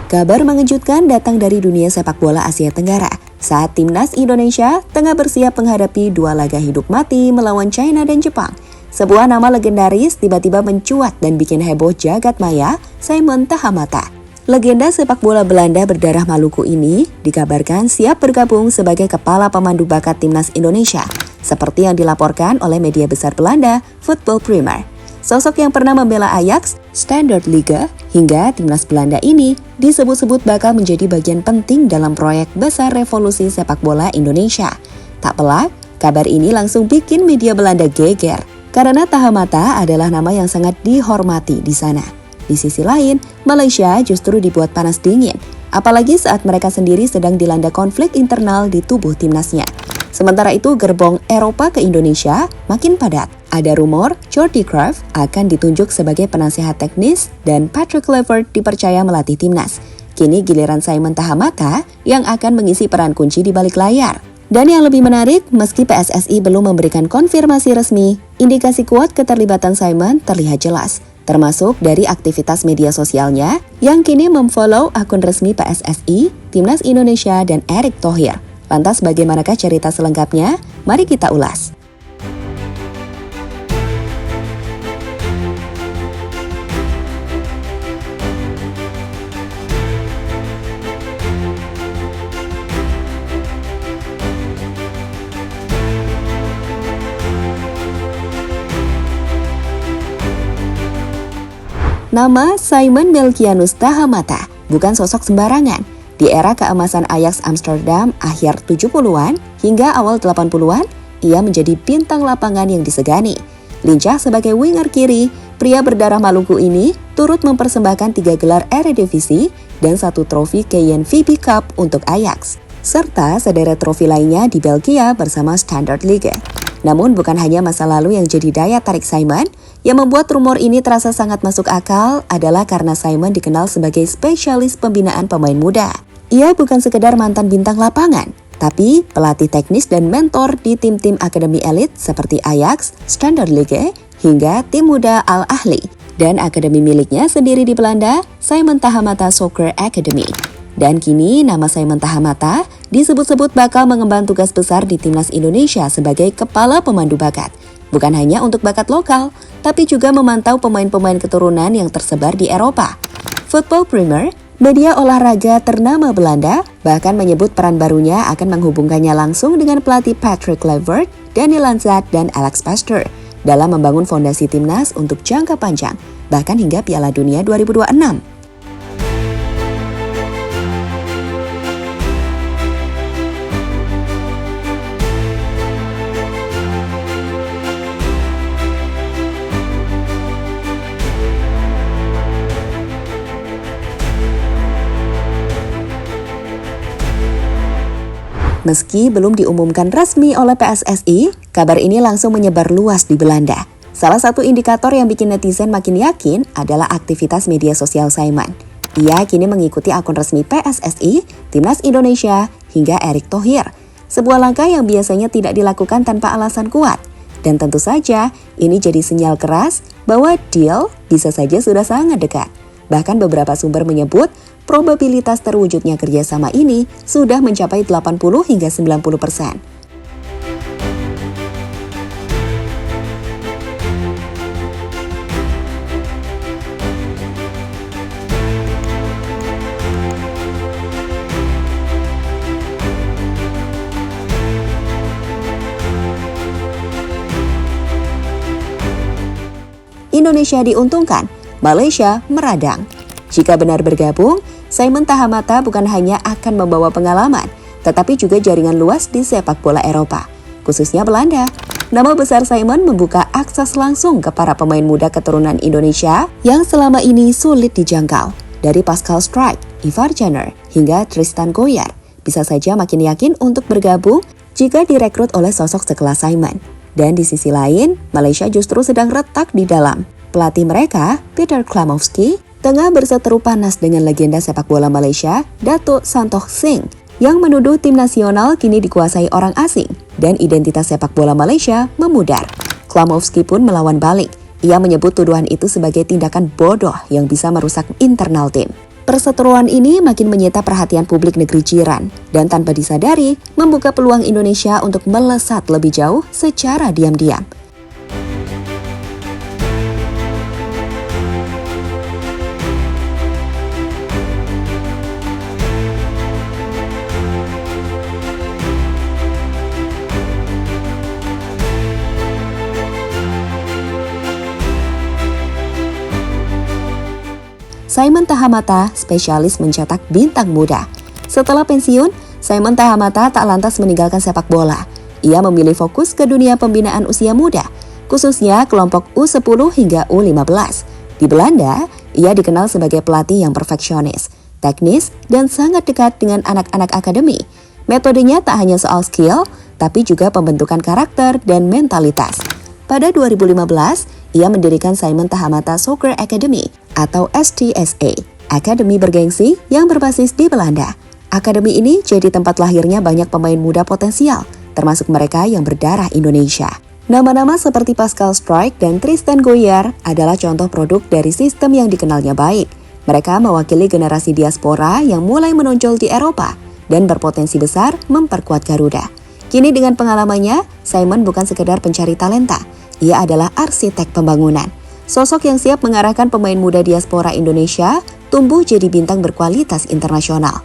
Kabar mengejutkan datang dari dunia sepak bola Asia Tenggara saat timnas Indonesia tengah bersiap menghadapi dua laga hidup mati melawan China dan Jepang. Sebuah nama legendaris tiba-tiba mencuat dan bikin heboh jagat maya, Simon Tahamata. Legenda sepak bola Belanda berdarah Maluku ini dikabarkan siap bergabung sebagai kepala pemandu bakat timnas Indonesia, seperti yang dilaporkan oleh media besar Belanda, Football Premier. Sosok yang pernah membela Ajax, Standard Liga, hingga timnas Belanda ini disebut-sebut bakal menjadi bagian penting dalam proyek besar revolusi sepak bola Indonesia. Tak pelak, kabar ini langsung bikin media Belanda geger, karena Tahamata adalah nama yang sangat dihormati di sana. Di sisi lain, Malaysia justru dibuat panas dingin, apalagi saat mereka sendiri sedang dilanda konflik internal di tubuh timnasnya. Sementara itu, gerbong Eropa ke Indonesia makin padat. Ada rumor Jordi Cruyff akan ditunjuk sebagai penasehat teknis dan Patrick Kluivert dipercaya melatih timnas. Kini giliran Simon Tahamata yang akan mengisi peran kunci di balik layar. Dan yang lebih menarik, meski PSSI belum memberikan konfirmasi resmi, indikasi kuat keterlibatan Simon terlihat jelas, termasuk dari aktivitas media sosialnya yang kini memfollow akun resmi PSSI, Timnas Indonesia, dan Erick Thohir. Lantas bagaimanakah cerita selengkapnya? Mari kita ulas. Nama Simon Melkianus Tahamata bukan sosok sembarangan. Di era keemasan Ajax Amsterdam akhir 70-an hingga awal 80-an, ia menjadi bintang lapangan yang disegani. Lincah sebagai winger kiri, pria berdarah Maluku ini turut mempersembahkan 3 gelar Eredivisie dan 1 trofi KNVB Cup untuk Ajax, serta sederet trofi lainnya di Belgia bersama Standard Liga. Namun bukan hanya masa lalu yang jadi daya tarik Simon, yang membuat rumor ini terasa sangat masuk akal adalah karena Simon dikenal sebagai spesialis pembinaan pemain muda. Ia bukan sekedar mantan bintang lapangan, tapi pelatih teknis dan mentor di tim-tim akademi elit seperti Ajax, Standard Liga, hingga tim muda Al Ahly. Dan akademi miliknya sendiri di Belanda, Simon Tahamata Soccer Academy. Dan kini nama Simon Tahamata disebut-sebut bakal mengemban tugas besar di timnas Indonesia sebagai kepala pemandu bakat. Bukan hanya untuk bakat lokal, tapi juga memantau pemain-pemain keturunan yang tersebar di Eropa. Football Premier, media olahraga ternama Belanda, bahkan menyebut peran barunya akan menghubungkannya langsung dengan pelatih Patrick Kluivert, Daniel Lanzat, dan Alex Pastoor dalam membangun fondasi timnas untuk jangka panjang, bahkan hingga Piala Dunia 2026. Meski belum diumumkan resmi oleh PSSI, kabar ini langsung menyebar luas di Belanda. Salah satu indikator yang bikin netizen makin yakin adalah aktivitas media sosial Simon. Ia kini mengikuti akun resmi PSSI, Timnas Indonesia, hingga Erick Thohir. Sebuah langkah yang biasanya tidak dilakukan tanpa alasan kuat. Dan tentu saja, ini jadi sinyal keras bahwa deal bisa saja sudah sangat dekat. Bahkan beberapa sumber menyebut probabilitas terwujudnya kerjasama ini sudah mencapai 80 hingga 90%. Indonesia diuntungkan, Malaysia meradang. Jika benar bergabung, Simon Tahamata bukan hanya akan membawa pengalaman, tetapi juga jaringan luas di sepak bola Eropa, khususnya Belanda. Nama besar Simon membuka akses langsung ke para pemain muda keturunan Indonesia yang selama ini sulit dijangkau. Dari Pascal Struijk, Ivar Jenner, hingga Tristan Goyard, bisa saja makin yakin untuk bergabung jika direkrut oleh sosok sekelas Simon. Dan di sisi lain, Malaysia justru sedang retak di dalam. Pelatih mereka, Peter Klamovski, tengah berseteru panas dengan legenda sepak bola Malaysia, Dato' Santokh Singh, yang menuduh tim nasional kini dikuasai orang asing dan identitas sepak bola Malaysia memudar. Klamovski pun melawan balik. Ia menyebut tuduhan itu sebagai tindakan bodoh yang bisa merusak internal tim. Perseteruan ini makin menyita perhatian publik negeri jiran dan tanpa disadari membuka peluang Indonesia untuk melesat lebih jauh secara diam-diam. Simon Tahamata, spesialis mencetak bintang muda. Setelah pensiun, Simon Tahamata tak lantas meninggalkan sepak bola. Ia memilih fokus ke dunia pembinaan usia muda, khususnya kelompok U10 hingga U15. Di Belanda, ia dikenal sebagai pelatih yang perfeksionis, teknis, dan sangat dekat dengan anak-anak akademi. Metodenya tak hanya soal skill, tapi juga pembentukan karakter dan mentalitas. Pada 2015, ia mendirikan Simon Tahamata Soccer Academy atau STSA, akademi bergengsi yang berbasis di Belanda. Akademi ini jadi tempat lahirnya banyak pemain muda potensial, termasuk mereka yang berdarah Indonesia. Nama-nama seperti Pascal Struijk dan Tristan Goyard adalah contoh produk dari sistem yang dikenalnya baik. Mereka mewakili generasi diaspora yang mulai menonjol di Eropa dan berpotensi besar memperkuat Garuda. Kini dengan pengalamannya, Simon bukan sekedar pencari talenta, ia adalah arsitek pembangunan. Sosok yang siap mengarahkan pemain muda diaspora Indonesia tumbuh jadi bintang berkualitas internasional.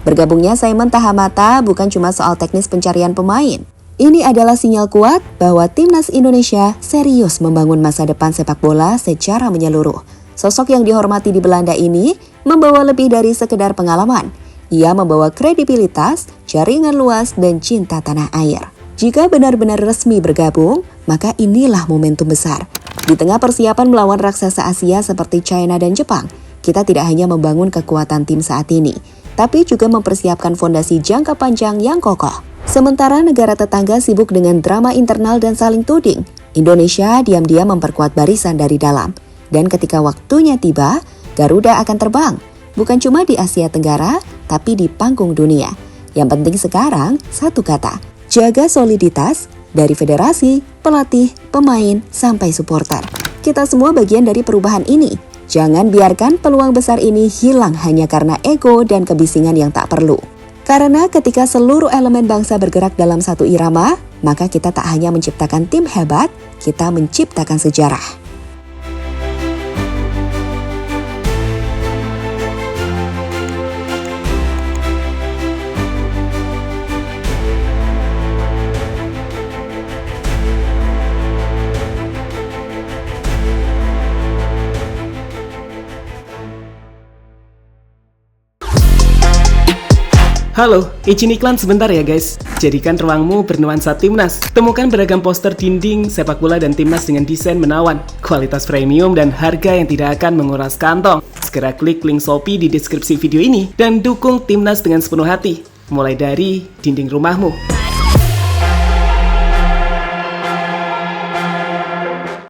Bergabungnya Simon Tahamata bukan cuma soal teknis pencarian pemain. Ini adalah sinyal kuat bahwa timnas Indonesia serius membangun masa depan sepak bola secara menyeluruh. Sosok yang dihormati di Belanda ini membawa lebih dari sekedar pengalaman. Ia membawa kredibilitas, jaringan luas, dan cinta tanah air. Jika benar-benar resmi bergabung, maka inilah momentum besar. Di tengah persiapan melawan raksasa Asia seperti China dan Jepang, kita tidak hanya membangun kekuatan tim saat ini, tapi juga mempersiapkan fondasi jangka panjang yang kokoh. Sementara negara tetangga sibuk dengan drama internal dan saling tuding, Indonesia diam-diam memperkuat barisan dari dalam. Dan ketika waktunya tiba, Garuda akan terbang. Bukan cuma di Asia Tenggara, tapi di panggung dunia. Yang penting sekarang, satu kata, jaga soliditas dari federasi, pelatih, pemain, sampai supporter. Kita semua bagian dari perubahan ini. Jangan biarkan peluang besar ini hilang hanya karena ego dan kebisingan yang tak perlu. Karena ketika seluruh elemen bangsa bergerak dalam satu irama, maka kita tak hanya menciptakan tim hebat, kita menciptakan sejarah. Halo, izin iklan sebentar ya guys. Jadikan ruangmu bernuansa timnas. Temukan beragam poster dinding, sepak bola dan timnas dengan desain menawan, kualitas premium dan harga yang tidak akan menguras kantong. Segera klik link Shopee di deskripsi video ini dan dukung timnas dengan sepenuh hati. Mulai dari dinding rumahmu.